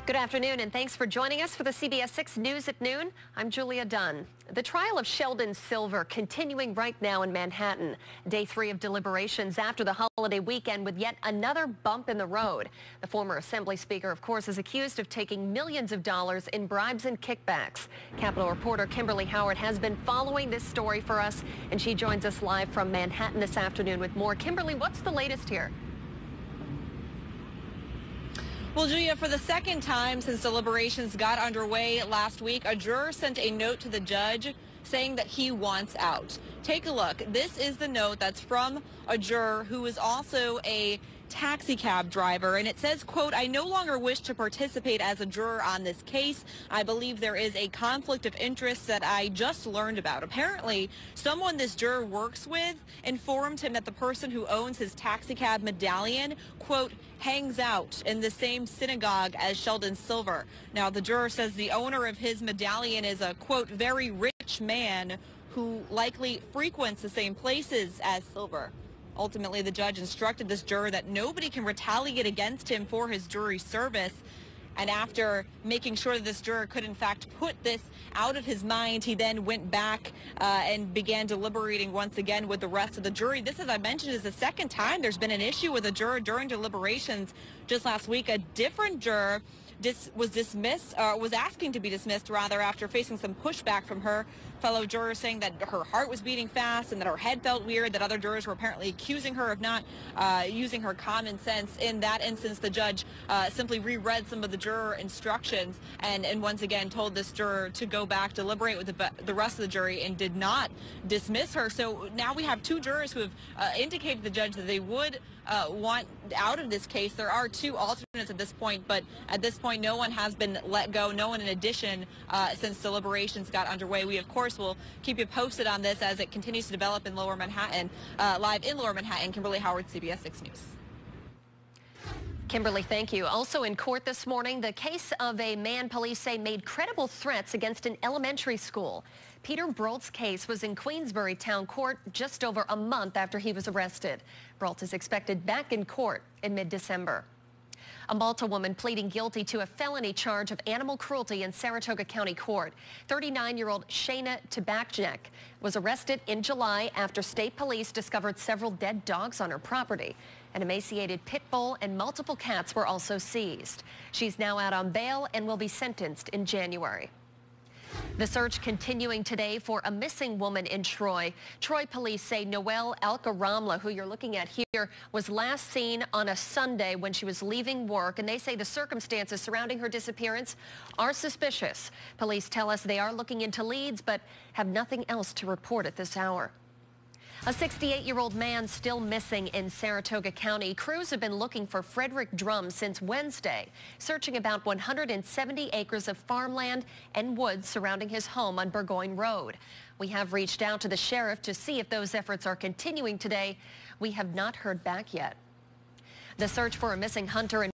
Good afternoon, and thanks for joining us for the CBS 6 News at noon. I'm Julia Dunn. The trial of Sheldon Silver continuing right now in Manhattan. Day 3 of deliberations after the holiday weekend with yet another bump in the road. The former Assembly Speaker, of course, is accused of taking millions of dollars in bribes and kickbacks. Capitol reporter Kimberly Howard has been following this story for us, and she joins us live from Manhattan this afternoon with more. Kimberly, what's the latest here? Well, Julia, for the second time since deliberations got underway last week, a juror sent a note to the judge saying that he wants out. Take a look. This is the note that's from a juror who is also a taxi cab driver, and it says, quote, "I no longer wish to participate as a juror on this case. I believe there is a conflict of interest that I just learned about." Apparently, someone this juror works with informed him that the person who owns his taxi cab medallion, quote, hangs out in the same synagogue as Sheldon Silver. Now, the juror says the owner of his medallion is a, quote, very rich man who likely frequents the same places as Silver. Ultimately, the judge instructed this juror that nobody can retaliate against him for his jury service. And after making sure that this juror could, in fact, put this out of his mind, he then went back and began deliberating once again with the rest of the jury. This, as I mentioned, is the second time there's been an issue with a juror during deliberations. Just last week, a different juror was asking to be dismissed, rather, after facing some pushback from her fellow jurors saying that her heart was beating fast and that her head felt weird, that other jurors were apparently accusing her of not using her common sense. In that instance, the judge simply reread some of the juror instructions and once again told this juror to go back, deliberate with the rest of the jury, and did not dismiss her. So now we have two jurors who have indicated to the judge that they would want out of this case. There are two alternates at this point, but at this point, no one has been let go, no one in addition since deliberations got underway. We, of course, will keep you posted on this as it continues to develop in Lower Manhattan. Live in Lower Manhattan, Kimberly Howard, CBS 6 News. Kimberly, thank you. Also in court this morning, the case of a man police say made credible threats against an elementary school. Peter Brolt's case was in Queensbury Town Court just over a month after he was arrested. Brolt is expected back in court in mid-December. A Malta woman pleading guilty to a felony charge of animal cruelty in Saratoga County Court. 39-year-old Shayna Tabakjek was arrested in July after state police discovered several dead dogs on her property. An emaciated pit bull and multiple cats were also seized. She's now out on bail and will be sentenced in January. The search continuing today for a missing woman in Troy. Troy police say Noelle Alcaramla, who you're looking at here, was last seen on a Sunday when she was leaving work, and they say the circumstances surrounding her disappearance are suspicious. Police tell us they are looking into leads but have nothing else to report at this hour. A 68-year-old man still missing in Saratoga County. Crews have been looking for Frederick Drum since Wednesday, searching about 170 acres of farmland and woods surrounding his home on Burgoyne Road. We have reached out to the sheriff to see if those efforts are continuing today. We have not heard back yet. The search for a missing hunter in